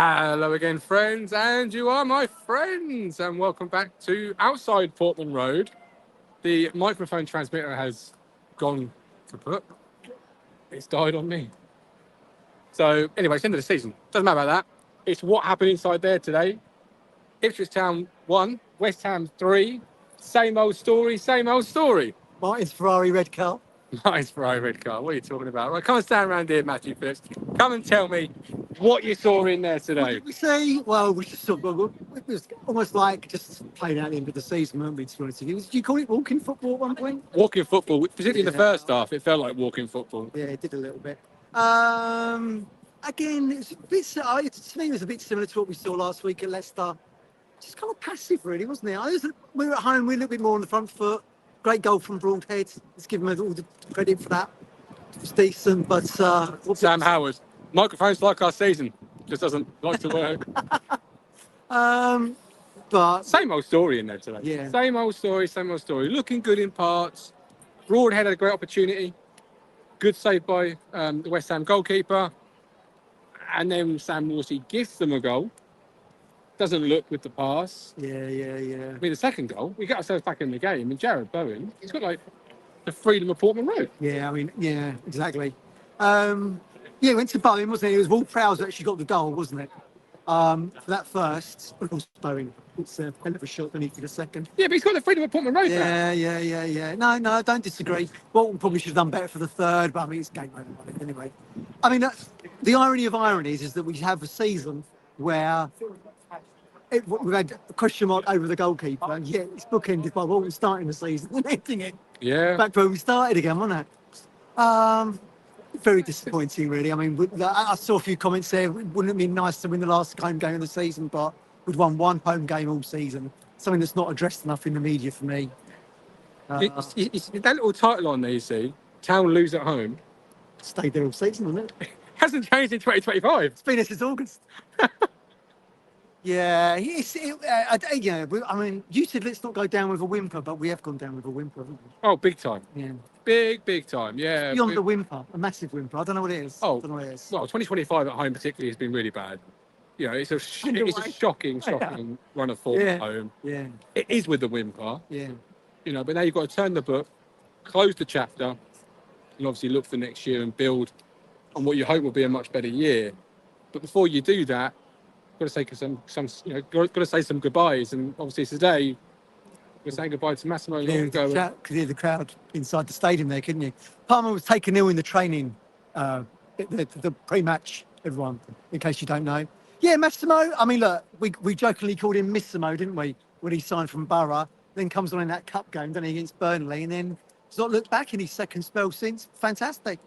Hello again, friends, and you are my friends, and welcome back to outside Portman Road. The microphone transmitter has gone kaput. It's died on me. So, anyway, it's the end of the season. Doesn't matter about that. It's what happened inside there today. Ipswich Town 1, West Ham 3. Same old story, same old story. Martin's Ferrari red car. Nice Ferrari red car. What are you talking about? Right, come and stand around here, Matthew Phillips. Come and tell me what you saw in there What today. did we say? Well, we just it was almost like just playing out the end of the season, weren't we, to be honest with you? Did you call it walking football at one point? Walking football, particularly in the Yeah. first half, it felt like walking football. Yeah, it did a little bit. Again, it's a bit, to me, it was a bit similar to what we saw last week at Leicester. Just kind of passive, really, wasn't it? We were at home, we were a little bit more on the front foot. Great goal from Broadhead. Let's give him all the credit for that. It was decent, but... Sam Howard, microphones like our season, just doesn't like to work. But Same old story in there today. Yeah. Same old story, same old story. Looking good in parts. Broadhead had a great opportunity. Good save by the West Ham goalkeeper. And then Sam Morsey gives them a goal. Doesn't look with the pass. yeah. I mean, the second goal, we got ourselves back in the game. And Jared Bowen, he's got like the freedom of Portman Road. Yeah, I mean, yeah, exactly. Yeah, went to Bowen, wasn't it? It was Wolf Prowse that actually got the goal, wasn't it? For that first, of course, Bowen. It's a hell of a shot, don't he, for the second? Yeah, but he's got the freedom of Portman Road back. Yeah. No, I don't disagree. Bolton probably should have done better for the third, but I mean, it's game over anyway. I mean, the irony of ironies is that we have a season where we've had a question mark over the goalkeeper, and yet it's bookended by Bolton starting the season and ending it Yeah. back where we started again, wasn't it? Very disappointing, really. I mean, I saw a few comments there. Wouldn't it have been nice to win the last home game of the season? But we'd won one home game all season. Something that's not addressed enough in the media for me. It's that little title on there, you see, Town lose at home, Stayed there all season, hasn't it? hasn't changed in 2025. It's been there since August. Yeah, I mean, you said let's not go down with a whimper, but we have gone down with a whimper, haven't Oh, big time. we? Yeah. Big time. Yeah. Beyond the whimper, a massive whimper. I don't know what it is. Oh, I don't know what it is. Well, 2025 at home particularly has been really bad. You know, it's a Underway. shocking run of form Yeah. at home. Yeah, It is with the whimper, yeah. you know, but now you've got to turn the book, close the chapter, and obviously look for next year and build on what you hope will be a much better year. But before you do that, got to say got to say some goodbyes. And obviously today, we're saying goodbye to Massimo Longo. Could hear the crowd inside the stadium there, couldn't you? Palmer was taken ill in the training, the pre-match, everyone, in case you don't know. Yeah, Massimo, I mean, look, we jokingly called him Missimo, didn't we, when he signed from Borough, then comes on in that cup game, doesn't he, against Burnley, and then he's not looked back in his second spell since. Fantastic.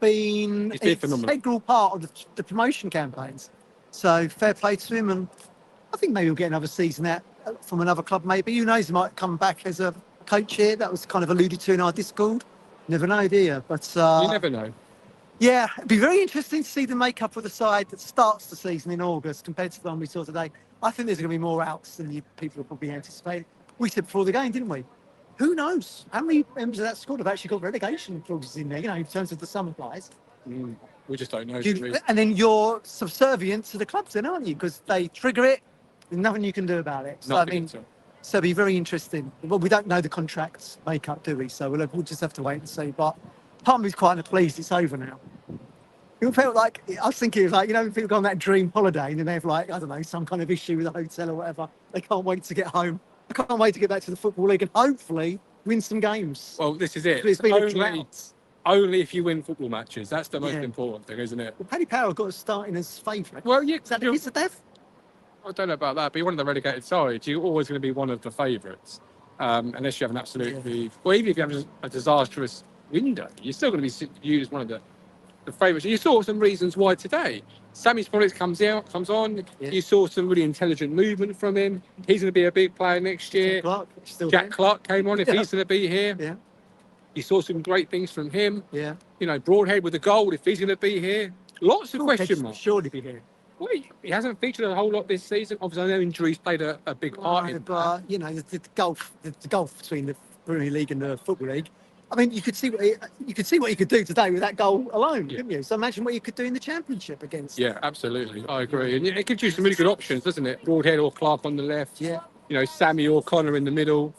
Been He's an been phenomenal. integral part of the promotion campaigns. So fair play to him, and I think maybe we'll get another season out from another club. Maybe, who knows? He might come back as a coach here. That was kind of alluded to in our Discord. Never know, do you? But You never know. yeah, it'd be very interesting to see the makeup of the side that starts the season in August compared to the one we saw today. I think there's going to be more outs than people are probably anticipating. We said before the game, didn't we? Who knows? How many members of that squad have actually got relegation clauses in there? You know, in terms of the summer players. We just don't know. And then you're subservient to the clubs, then, aren't you? Because they trigger it. There's nothing you can do about it. So Nothing I mean, at all. so it'll be very interesting. Well, we don't know the contracts makeup, do we? So we'll just have to wait and see. But part of me's quite pleased it's over now. It felt like, I was thinking, it was like, you know, when people go on that dream holiday and then they have, like, I don't know, some kind of issue with a hotel or whatever. They can't wait to get home. I can't wait to get back to the Football League and hopefully win some games. Well, this is it. It's been a drought. Only if you win football matches. That's the most Yeah. important thing, isn't it? Well, Paddy Power got us starting as favourite. Well, yeah, Is that the kiss of death? I don't know about that, but you're one of the relegated sides. You're always going to be one of the favourites, unless you have an absolutely, well, even if you have a disastrous window, you're still going to be viewed as one of the favourites. You saw some reasons why today. Sammy Smollett comes on. Yeah. You saw some really intelligent movement from him. He's going to be a big player next year. Clark, still Jack there. Clark came on. If Yeah. he's going to be here, Yeah, you saw some great things from him. yeah. You know, Broadhead with the goal. If he's going to be here, lots of question marks. Surely be here. Well, he hasn't featured a whole lot this season. Obviously, I know injuries played a big part in that. But you know, the gulf between the Premier League and the Football League I mean, you could see what you could do today with that goal alone, Yeah. couldn't you? So imagine what you could do in the Championship against. Yeah, absolutely. I agree. And it gives you some really good options, doesn't it? Broadhead or Clark on the left. Yeah. You know, Sammy or Connor in the middle.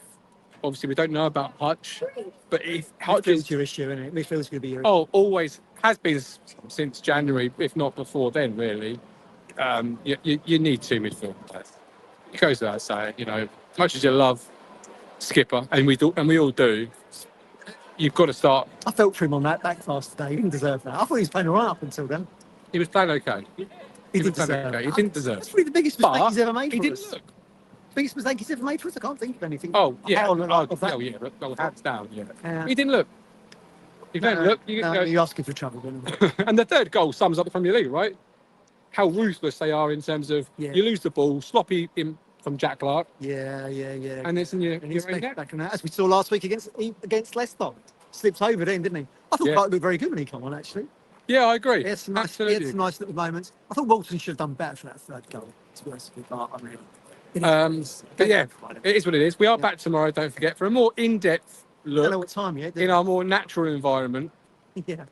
Obviously, we don't know about Hutch, but if Hutch Midfield's is, your issue, isn't it? Midfield's going to be your issue. oh, always has been since January, if not before then, really. You need two midfielders. It goes without saying, you know, as much as you love Skipper, and we all do, you've got to start. I felt for him on that back pass today. He didn't deserve that. I thought he was playing all right up until then. He was playing okay. He was didn't playing deserve okay. it. He didn't deserve That's it. probably the biggest mistake But he's ever made he for didn't us. look. Biggest mistake he's ever made for us. I can't think of anything. Oh yeah, Hell, of that. well, hands down, yeah. Yeah. He didn't look. He didn't look. No, you're asking for trouble, didn't you? And the third goal sums up the Premier League, right? How ruthless they are in terms of Yeah. you lose the ball, sloppy in from Jack Clark, Yeah. and it's in your And he's own net. back in that, as we saw last week against Leicester. Slipped over then, didn't he? I thought Yeah. Clark looked very good when he came on, actually. Yeah, I agree. He had some Absolutely. nice little moments. I thought Walton should have done better for that third goal, to be honest with you. But, I mean, But yeah, it is what it is. We are back tomorrow, don't forget, for a more in-depth I don't know look what time yet. in our more natural environment. Yeah.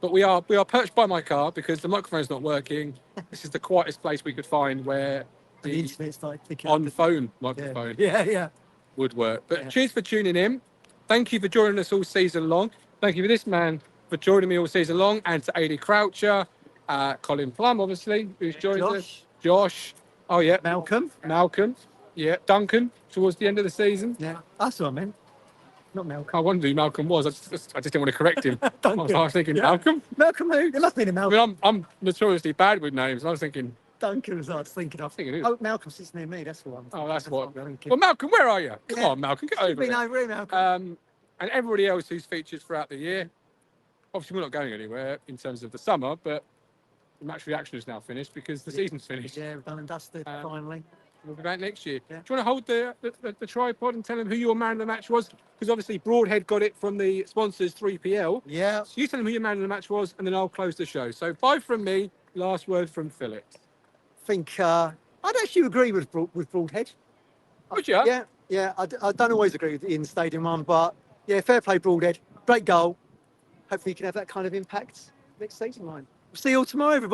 But we are perched by my car because the microphone's not working. This is the quietest place we could find where The the internet started picking up. on-phone microphone Yeah. would work. But Yeah. cheers for tuning in. Thank you for joining us all season long. Thank you for this man for joining me all season long, and to Adi Croucher, Colin Plum, obviously, who's joined us. Josh. Oh yeah, Malcolm. Yeah, Duncan towards the end of the season. Yeah. That's what I meant. Not Malcolm. I wondered who Malcolm was. I just didn't want to correct him. I Duncan. was thinking Yeah. Malcolm. Malcolm who? There must have been a I Malcolm. mean, I'm notoriously bad with names. I was thinking, Duncan was I was thinking of. thinking who? Oh, Malcolm sits near me. That's what I'm thinking. oh, that's what. I'm thinking. Well, Malcolm, where are you? Come Yeah. on, Malcolm, get over Been it. over here, Malcolm. And everybody else who's featured throughout the year. Obviously, we're not going anywhere in terms of the summer, but the match reaction is now finished because the season's finished. Yeah, we've done and dusted finally. We'll be back next year. Yeah. Do you want to hold the tripod and tell them who your man of the match was? Because obviously Broadhead got it from the sponsors 3PL. Yeah. So you tell them who your man of the match was, and then I'll close the show. So bye from me. Last word from Philip. Think I'd actually agree with Broadhead. Would you? Yeah. I don't always agree with the in-stadium one, but yeah, fair play, Broadhead. Great goal. Hopefully, you can have that kind of impact next season, line. We'll see you all tomorrow, everybody.